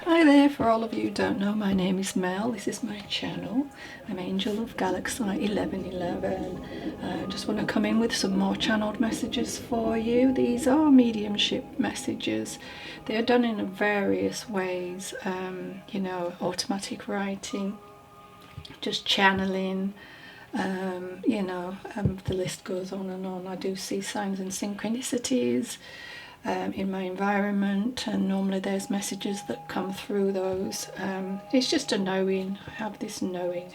Hi there, for all of you who don't know, my name is Mel. This is my channel. I'm Angel of Galaxy 1111. I just want to come in with some more channeled messages for you. These are mediumship messages. They are done in various ways, automatic writing, just channeling, the list goes on and on. I do see signs and synchronicities in my environment, and normally there's messages that come through those. It's just a knowing. I have this knowing,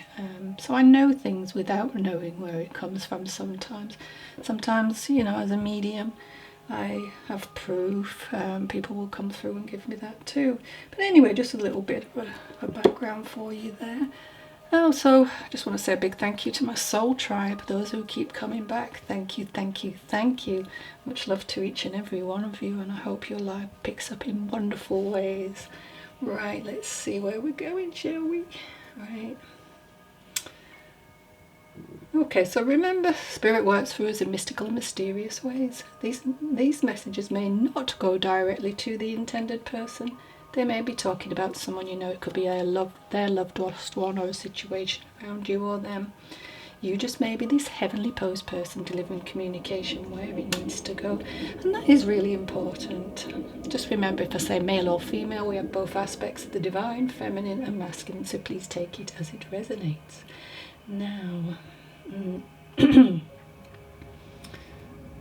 so I know things without knowing where it comes from sometimes. Sometimes, as a medium, I have proof. People will come through and give me that too. But anyway, just a little bit of a background for you there. Also, I just want to say a big thank you to my soul tribe, those who keep coming back. Thank you, thank you, thank you. Much love to each and every one of you, and I hope your life picks up in wonderful ways. Right, let's see where we're going, shall we? Right. Okay, so remember, Spirit works through us in mystical and mysterious ways. These messages may not go directly to the intended person. They may be talking about someone you know. It could be their loved lost one, or a situation around you or them. You just may be this heavenly posed person delivering communication where it needs to go. And that is really important. Just remember, if I say male or female, we have both aspects of the divine, feminine and masculine, so please take it as it resonates. Now,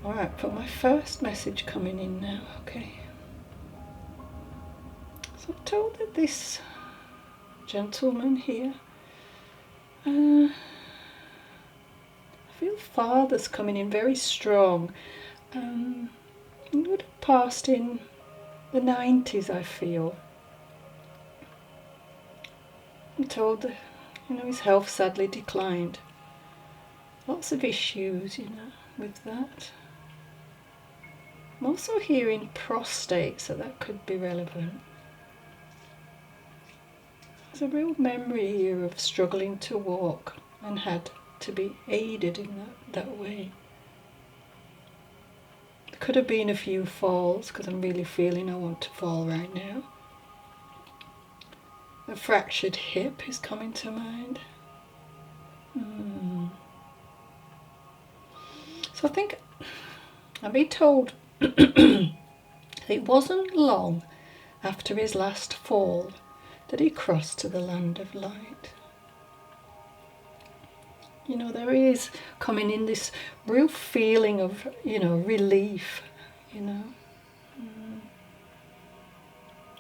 alright, for my first message coming in now, okay. So I'm told that this gentleman here, I feel father's coming in very strong. He would have passed in the 90s, I feel. I'm told that, his health sadly declined. Lots of issues, with that. I'm also hearing prostate, so that could be relevant. There's a real memory here of struggling to walk and had to be aided in that way. There could have been a few falls, because I'm really feeling I want to fall right now. A fractured hip is coming to mind. So I think I've been told that it wasn't long after his last fall that he crossed to the land of light. There is coming in this real feeling of, relief,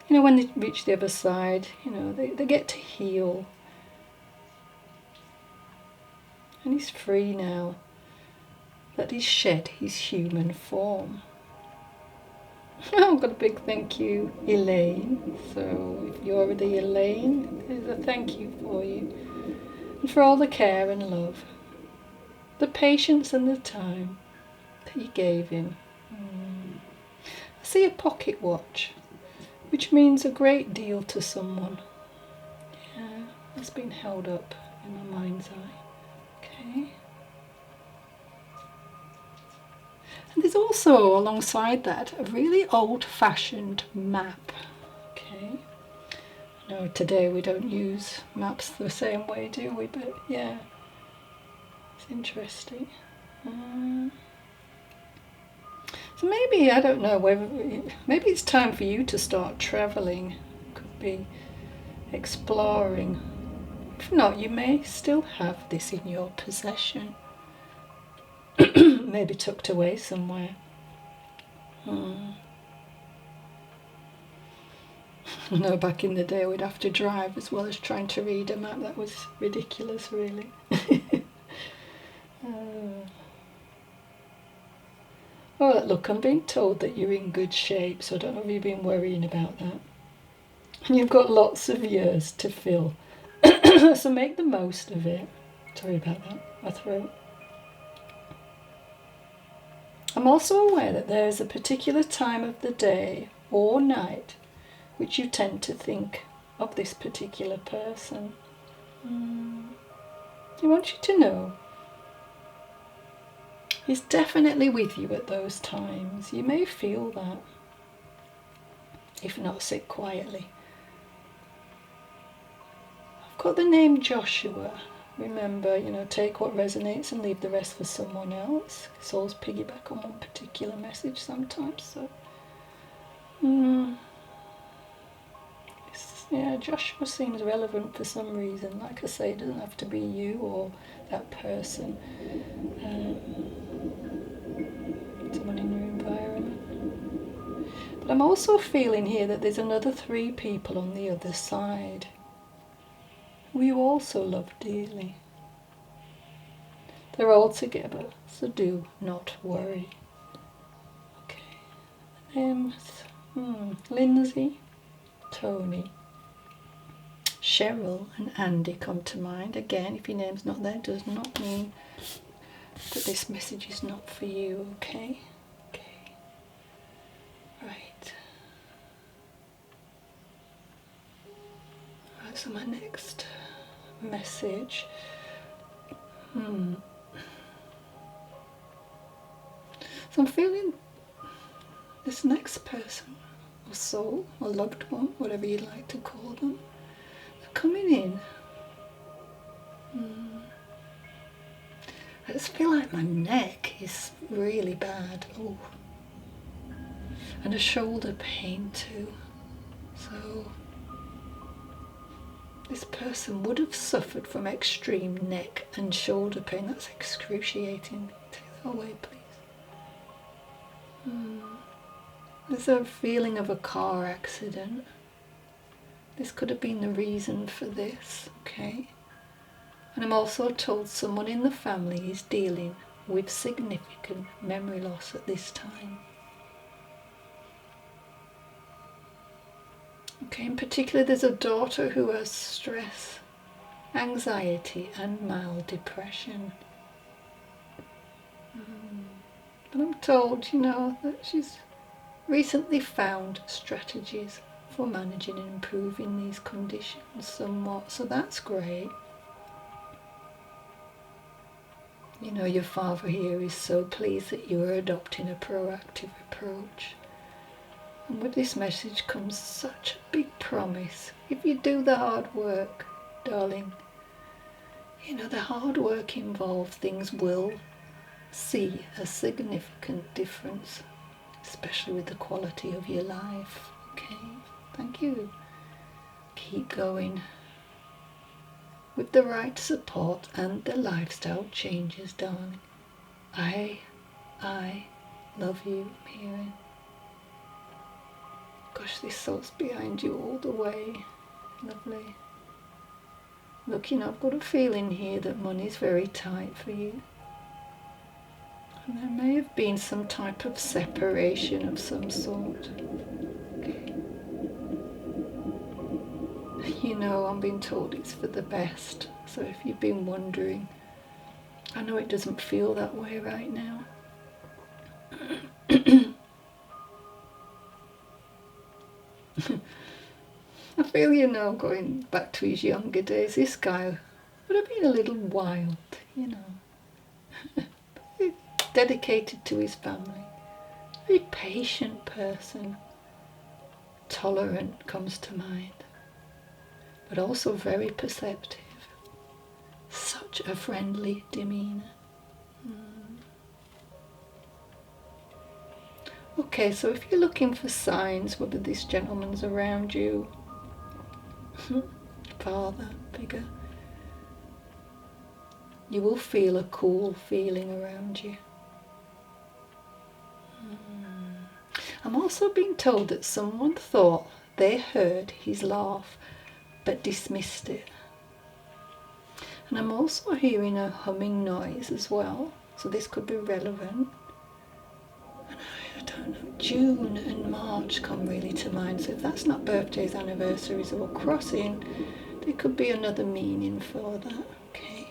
when they reach the other side, they get to heal. And he's free now, that he's shed his human form. I've got a big thank you, Elaine. So if you're the Elaine, there's a thank you for you. And for all the care and love, the patience and the time that you gave him. I see a pocket watch, which means a great deal to someone. Yeah, that's been held up in my mind's eye. Okay. And there's also, alongside that, a really old-fashioned map. Okay. I know today we don't use maps the same way, do we? But yeah, it's interesting. So maybe, I don't know, maybe it's time for you to start travelling. Could be exploring. If not, you may still have this in your possession. Maybe tucked away somewhere. I know back in the day we'd have to drive as well as trying to read a map. That was ridiculous, really. Oh, look, I'm being told that you're in good shape, so I don't know if you've been worrying about that. And you've got lots of years to fill, so make the most of it. Sorry about that, my throat. I'm also aware that there is a particular time of the day or night which you tend to think of this particular person. I want you to know he's definitely with you at those times. You may feel that, if not, sit quietly. got the name Joshua. Remember, take what resonates and leave the rest for someone else. Souls piggyback on one particular message sometimes. So, yeah, Joshua seems relevant for some reason. Like I say, it doesn't have to be you or that person. Someone in your environment. But I'm also feeling here that there's another 3 people on the other side who you also love dearly. They're all together, so do not worry. Okay. Names. Lindsay, Tony, Cheryl and Andy come to mind. Again, if your name's not there, does not mean that this message is not for you, okay? Okay. Right. Right, so my next message. So I'm feeling this next person, or soul, or loved one, whatever you'd like to call them, they're coming in. I just feel like my neck is really bad. Oh, and a shoulder pain too. So this person would have suffered from extreme neck and shoulder pain. That's excruciating. Take that away, please. There's a feeling of a car accident. This could have been the reason for this, okay? And I'm also told someone in the family is dealing with significant memory loss at this time. Okay, in particular, there's a daughter who has stress, anxiety, and mild depression. And I'm told, that she's recently found strategies for managing and improving these conditions somewhat, so that's great. Your father here is so pleased that you are adopting a proactive approach. And with this message comes such a big promise. If you do the hard work, darling, the hard work involved, things will see a significant difference, especially with the quality of your life. Okay, thank you. Keep going. With the right support and the lifestyle changes, darling. I love you, I'm hearing. Gosh, this soul's behind you all the way. Lovely. Look, I've got a feeling here that money's very tight for you. And there may have been some type of separation of some sort. Okay. I'm being told it's for the best. So if you've been wondering, I know it doesn't feel that way right now. I feel, going back to his younger days, this guy would have been a little wild, dedicated to his family, very patient person, tolerant comes to mind, but also very perceptive, such a friendly demeanour. Okay, so if you're looking for signs whether this gentleman's around you, father figure, you will feel a cool feeling around you. I'm also being told that someone thought they heard his laugh but dismissed it. And I'm also hearing a humming noise as well, so this could be relevant. And I don't know, June and March come really to mind, so if that's not birthdays, anniversaries or crossing, there could be another meaning for that. Okay.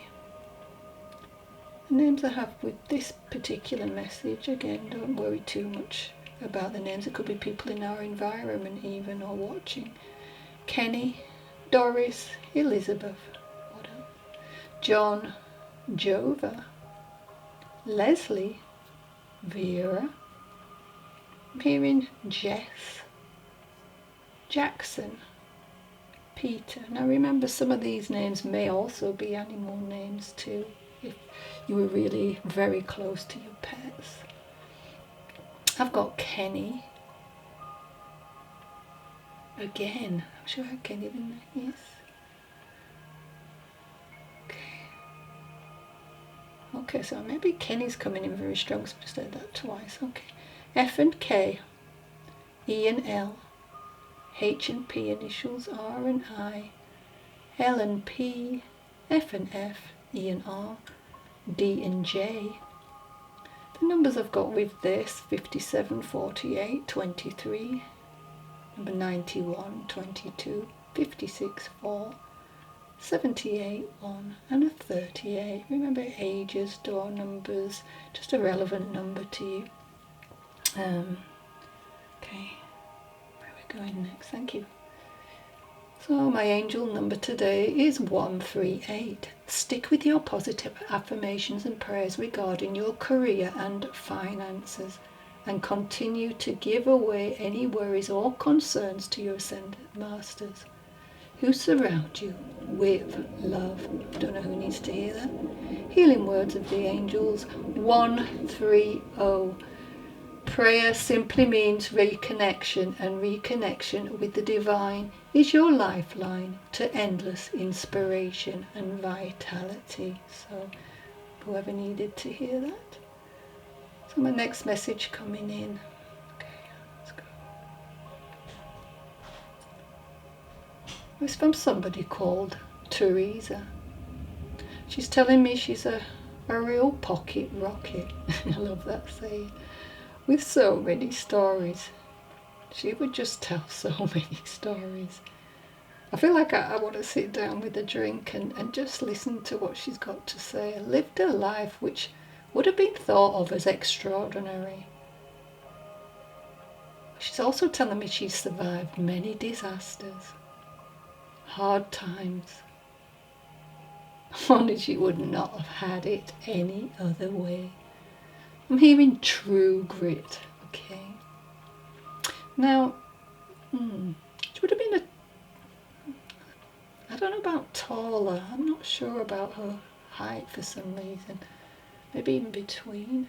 The names I have with this particular message, again, don't worry too much about the names. It could be people in our environment even, or watching. Kenny, Doris, Elizabeth, what else? John, Jova, Leslie, Vera, I'm hearing Jess, Jackson, Peter. Now remember, some of these names may also be animal names too, if you were really very close to your pets. I've got Kenny. Again, I'm sure I had Kenny, didn't I? Yes. Okay, so maybe Kenny's coming in very strong, so I just said that twice. Okay. F and K, E and L, H and P initials, R and I, L and P, F and F, E and R, D and J. The numbers I've got with this: 57, 48, 23, number 91, 22, 56, 4, 78, 1, and a 38. Remember, ages, door numbers, just a relevant number to you. Okay, where are we going next? Thank you. So my angel number today is 138. Stick with your positive affirmations and prayers regarding your career and finances, and continue to give away any worries or concerns to your ascended masters, who surround you with love. I don't know who needs to hear that. Healing words of the angels. 130. Prayer simply means reconnection, and reconnection with the divine is your lifeline to endless inspiration and vitality. So whoever needed to hear that. So my next message coming in. Okay, let's go. It's from somebody called Teresa. She's telling me she's a real pocket rocket. I love that saying. With so many stories. She would just tell so many stories. I feel like I want to sit down with a drink and just listen to what she's got to say. Lived a life which would have been thought of as extraordinary. She's also telling me she's survived many disasters, hard times. Only she would not have had it any other way. I'm hearing true grit, okay? Now, she would have been I don't know about taller. I'm not sure about her height for some reason. Maybe in between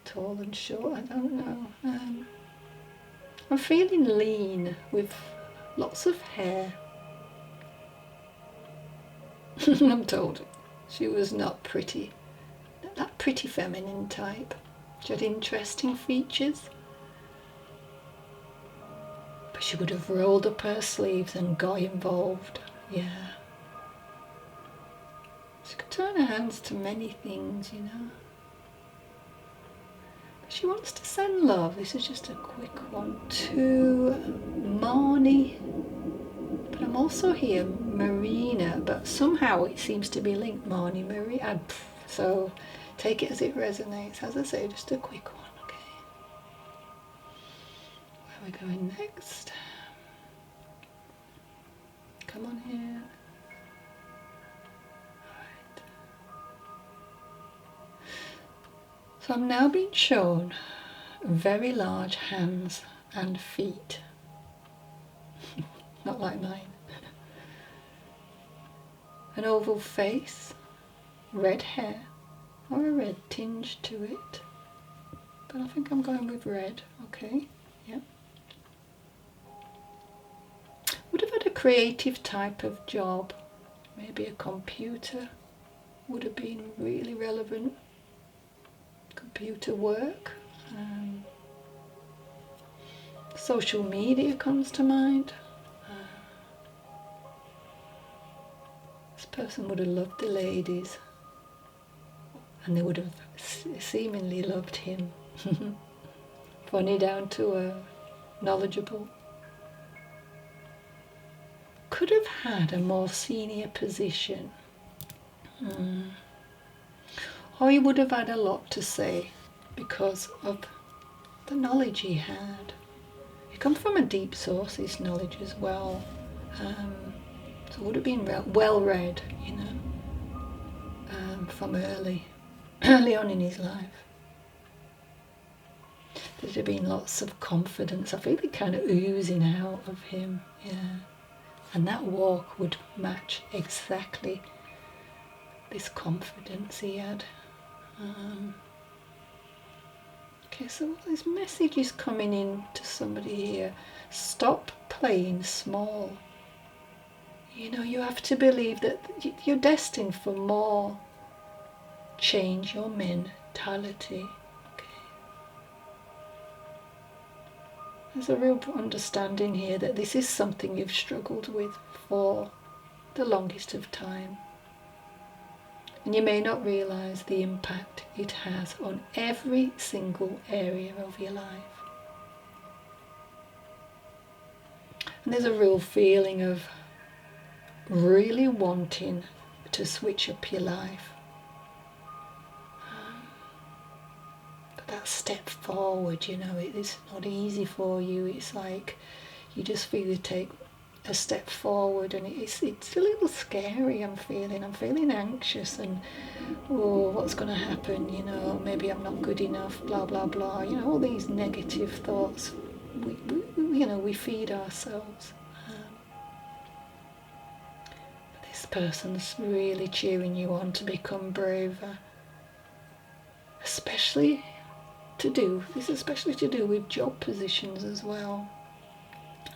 tall and short, I don't know. I'm feeling lean with lots of hair. I'm told she was not pretty. That pretty feminine type. She had interesting features. But she would have rolled up her sleeves and got involved. Yeah. She could turn her hands to many things, you know. But she wants to send love. This is just a quick one to Marnie. But I'm also here Marina. But somehow it seems to be linked, Marnie, Marie. So take it as it resonates. As I say, just a quick one, okay? Where are we going next? Come on here. Alright. So I'm now being shown very large hands and feet. Not like mine. An oval face, red hair, or a red tinge to it. But I think I'm going with red, okay? Yep. Would have had a creative type of job. Maybe a computer would have been really relevant. Computer work. Social media comes to mind. This person would have loved the ladies. And they would have seemingly loved him. Funny down to earth, knowledgeable. Could have had a more senior position. Or he would have had a lot to say because of the knowledge he had. He come from a deep source, his knowledge as well. So it would have been well read, you know, from early on in his life. There'd have been lots of confidence. I feel it kind of oozing out of him, yeah. And that walk would match exactly this confidence he had. Okay, so this message is coming in to somebody here. Stop playing small. You know, you have to believe that you're destined for more. Change your mentality. Okay. There's a real understanding here that this is something you've struggled with for the longest of time. And you may not realise the impact it has on every single area of your life. And there's a real feeling of really wanting to switch up your life. But that step forward, you know, it's not easy for you. It's like you just feel you take a step forward, and it's a little scary. I'm feeling anxious, and oh, what's going to happen, you know, maybe I'm not good enough, blah blah blah, you know, all these negative thoughts we feed ourselves. But this person's really cheering you on to become braver, especially to do with job positions as well.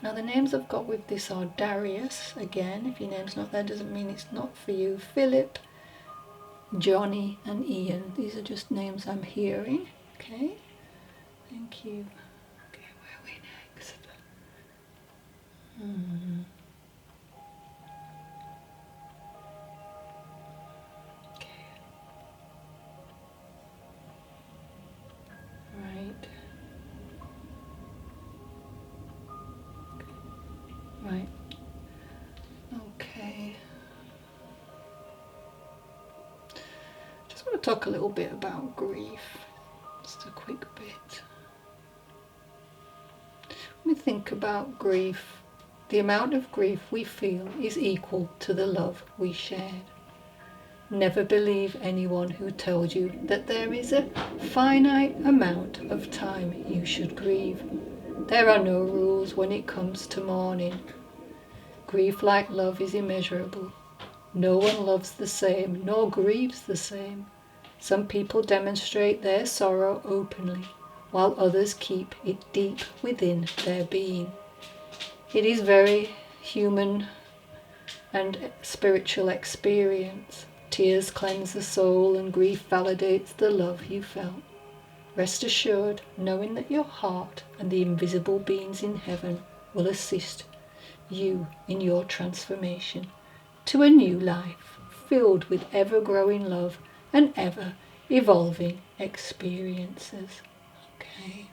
Now the names I've got with this are Darius. Again, if your name's not there doesn't mean it's not for you. Philip, Johnny and Ian. These are just names I'm hearing. Okay, thank you. Okay, where are we next? Okay. Right. Right. Okay. Just want to talk a little bit about grief. Just a quick bit. When we think about grief, the amount of grief we feel is equal to the love we shared. Never believe anyone who tells you that there is a finite amount of time you should grieve. There are no rules when it comes to mourning. Grief, like love, is immeasurable. No one loves the same, nor grieves the same. Some people demonstrate their sorrow openly, while others keep it deep within their being. It is very human and spiritual experience. Tears cleanse the soul, and grief validates the love you felt. Rest assured, knowing that your heart and the invisible beings in heaven will assist you in your transformation to a new life filled with ever-growing love and ever-evolving experiences. Okay.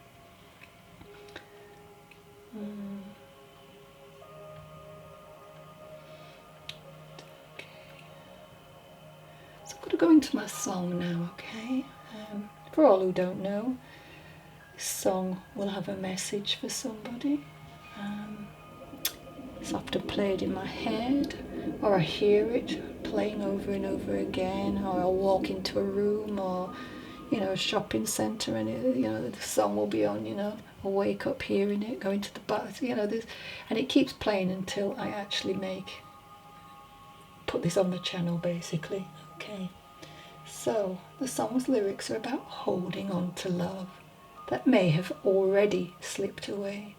So I'm going to go into my song now, okay? For all who don't know, this song will have a message for somebody. It's often played in my head, or I hear it playing over and over again, or I'll walk into a room or, a shopping centre, and the song will be on, I'll wake up hearing it, go into the bath, and it keeps playing until I actually put this on the channel, basically. Okay, so the song's lyrics are about holding on to love that may have already slipped away.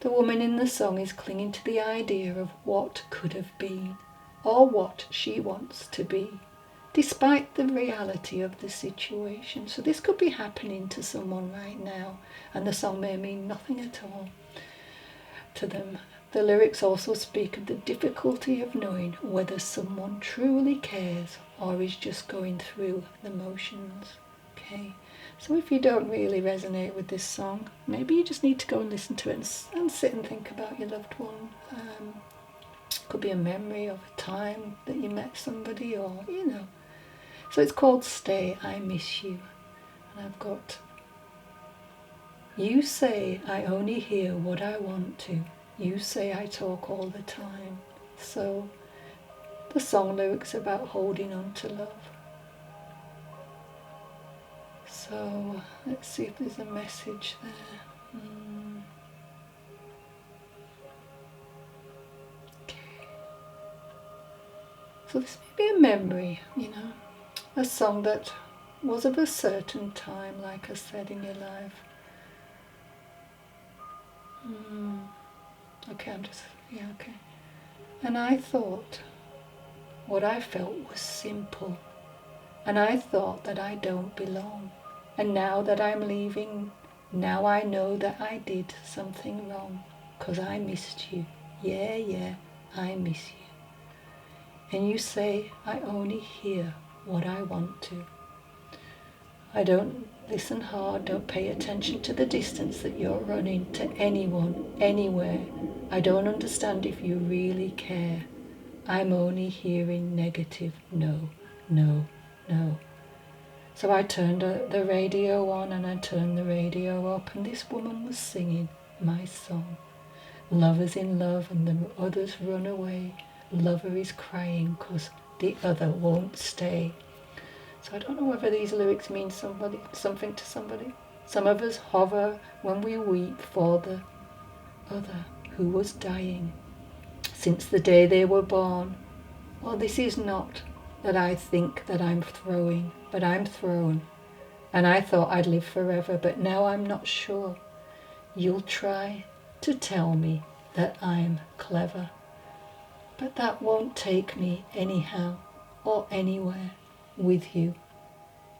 The woman in the song is clinging to the idea of what could have been, or what she wants to be, despite the reality of the situation. So this could be happening to someone right now, and the song may mean nothing at all to them. The lyrics also speak of the difficulty of knowing whether someone truly cares or is just going through the motions. Okay, so if you don't really resonate with this song, maybe you just need to go and listen to it and sit and think about your loved one. Could be a memory of a time that you met somebody, or So it's called Stay, I Miss You. And I've got, you say I only hear what I want to. You say I talk all the time. So the song lyrics are about holding on to love. So let's see if there's a message there. Okay. So this may be a memory, you know, a song that was of a certain time, like I said, in your life. Okay, okay. And I thought what I felt was simple. And I thought that I don't belong. And now that I'm leaving, now I know that I did something wrong. 'Cause I missed you. Yeah, I miss you. And you say I only hear what I want to. I don't listen hard, don't pay attention to the distance that you're running to anyone, anywhere. I don't understand if you really care. I'm only hearing negative no, no, no. So I turned the radio on and I turned the radio up, and this woman was singing my song. Lovers in love and the others run away. Lover is crying 'cause the other won't stay. So I don't know whether these lyrics mean something to somebody. Some of us hover when we weep for the other who was dying since the day they were born. Well, this is not that I think that I'm throwing, but I'm thrown. And I thought I'd live forever, but now I'm not sure. You'll try to tell me that I'm clever, but that won't take me anyhow or anywhere with you.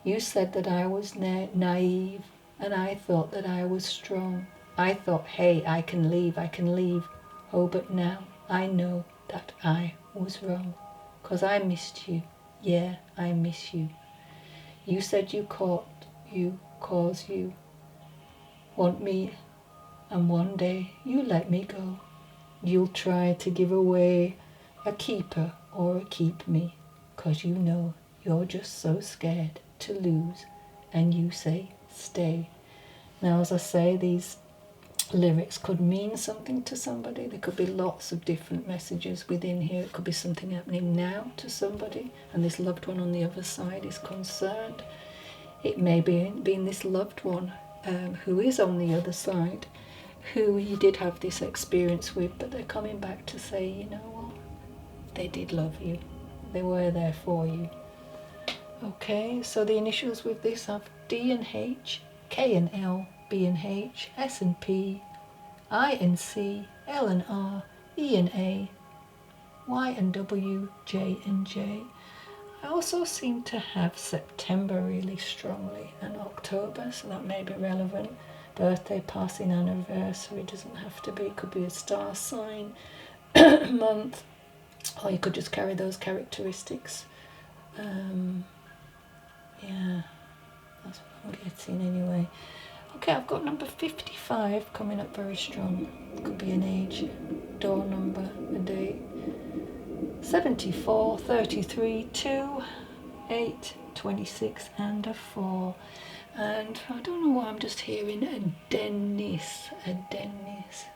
You said that I was naive, and I thought that I was strong. I thought, hey, I can leave. Oh, but now I know that I was wrong, 'cause I missed you. Yeah, I miss you. You said you cause you want me, and one day you let me go. You'll try to give away a keeper or a keep me, 'cause you know you're just so scared to lose, and you say stay. Now, as I say, these lyrics could mean something to somebody. There could be lots of different messages within here. It could be something happening now to somebody, and this loved one on the other side is concerned. It may be being this loved one who is on the other side, who you did have this experience with, but they're coming back to say, you know what, they did love you. They were there for you. Okay, so the initials with this have D and H, K and L, B and H, S and P, I and C, L and R, E and A, Y and W, J and J. I also seem to have September really strongly and October, so that may be relevant. Birthday, passing, anniversary, doesn't have to be. It could be a star sign, month, or you could just carry those characteristics. Yeah, that's what I'm getting anyway. Okay, I've got number 55 coming up very strong. It could be an age, door number, a date. 74, 33, 2, 8, 26 and a 4. And I don't know why I'm just hearing a Dennis.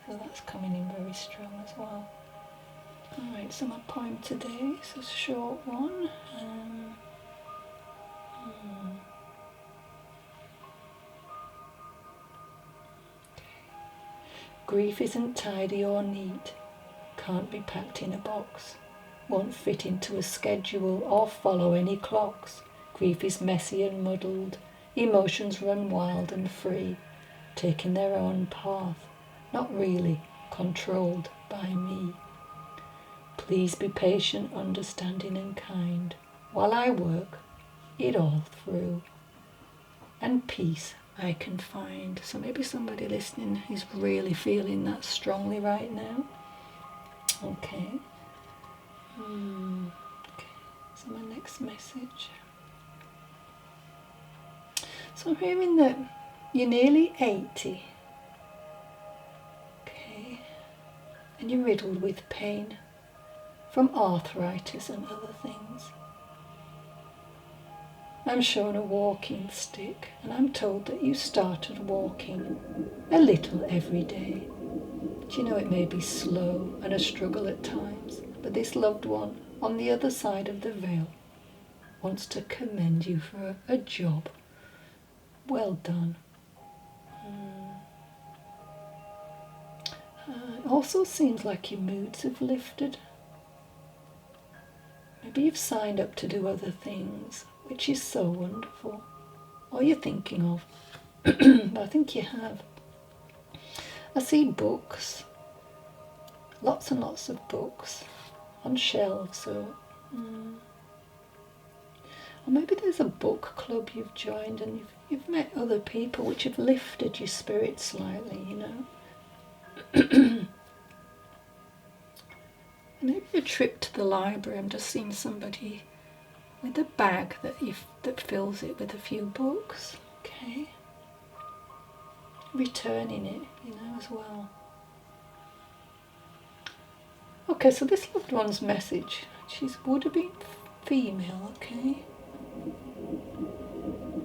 So that's coming in very strong as well. Alright, so my poem today is a short one. Grief isn't tidy or neat, can't be packed in a box, won't fit into a schedule or follow any clocks. Grief is messy and muddled, emotions run wild and free, taking their own path, not really controlled by me. Please be patient, understanding and kind, while I work it all through, and peace I can find. So maybe somebody listening is really feeling that strongly right now. Okay. So my next message. So I'm hearing that you're nearly 80. Okay. And you're riddled with pain from arthritis and other things. I'm shown a walking stick, and I'm told that you started walking a little every day. Do you know, it may be slow and a struggle at times, but this loved one on the other side of the veil wants to commend you for a job. Well done. It also seems like your moods have lifted. Maybe you've signed up to do other things, which is so wonderful. Or you're thinking of. But I think you have. I see books. Lots and lots of books on shelves. Or maybe there's a book club you've joined and you've met other people which have lifted your spirit slightly, you know. Maybe a trip to the library. I'm just seeing somebody with a bag that fills it with a few books. Okay. Returning it, you know, as well. Okay, so this loved one's message, would have been female, okay?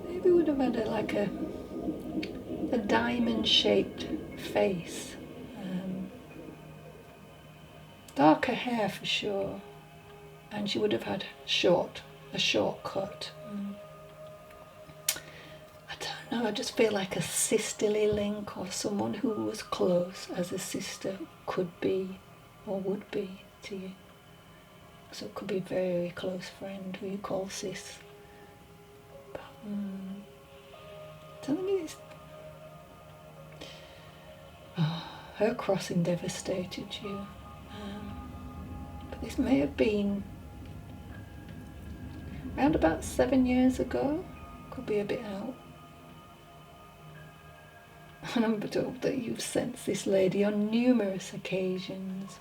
Maybe would have had a diamond-shaped face. Darker hair for sure, and she would have had a short cut. I don't know, I just feel like a sisterly link, or someone who was close as a sister could be or would be to you. So it could be a very close friend who you call sis. But, I don't think it's... her crossing devastated you. But this may have been around about 7 years ago. Could be a bit out. And I'm told that you've sensed this lady on numerous occasions.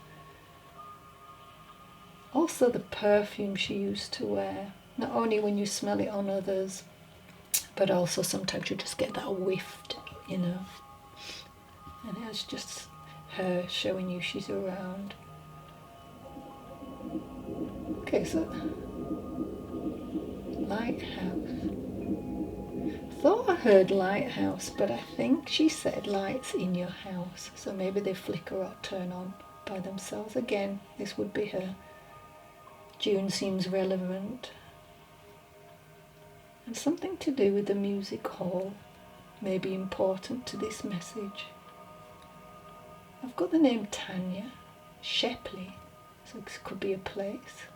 Also the perfume she used to wear. Not only when you smell it on others, but also sometimes you just get that whiff, you know. And it's just her showing you she's around. Okay, so lighthouse. Thought I heard lighthouse, but I think she said lights in your house. So maybe they flicker or turn on by themselves. Again, this would be her. June seems relevant. And something to do with the music hall may be important to this message. I've got the name Tanya, Shepley, so this could be a place.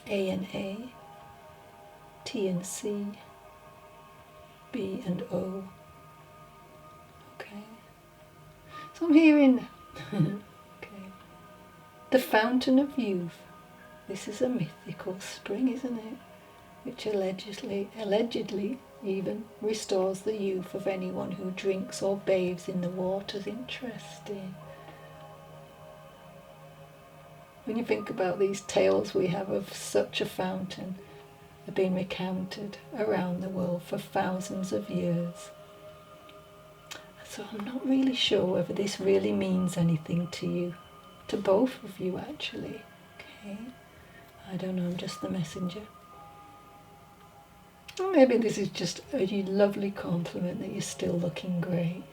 A and A, T and C, B and O. Okay. So I'm hearing, okay, the fountain of youth. This is a mythical spring, isn't it? Which allegedly even restores the youth of anyone who drinks or bathes in the waters. Interesting. When you think about these tales we have of such a fountain, have been recounted around the world for thousands of years. So I'm not really sure whether this really means anything to you, to both of you actually. Okay, I don't know, I'm just the messenger. Or maybe this is just a lovely compliment that you're still looking great.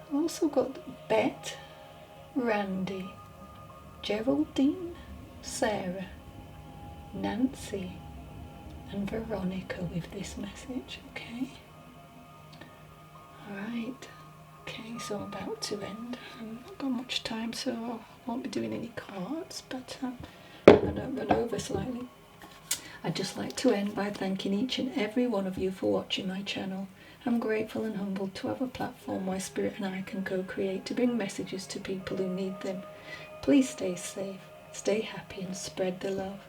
I've also got Bet, Randy, Geraldine, Sarah, Nancy and Veronica with this message, okay? Alright, okay, so I'm about to end. I've not got much time, so I won't be doing any cards, but I don't run over slightly. I'd just like to end by thanking each and every one of you for watching my channel. I'm grateful and humbled to have a platform where Spirit and I can co-create to bring messages to people who need them. Please stay safe, stay happy and spread the love.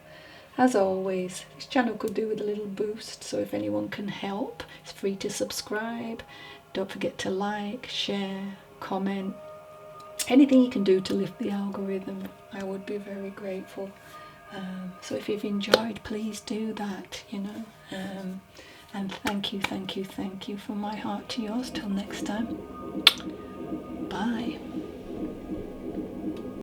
As always, this channel could do with a little boost, so if anyone can help, it's free to subscribe. Don't forget to like, share, comment. Anything you can do to lift the algorithm, I would be very grateful. So if you've enjoyed, please do that, you know. And thank you from my heart to yours. Till next time. Bye.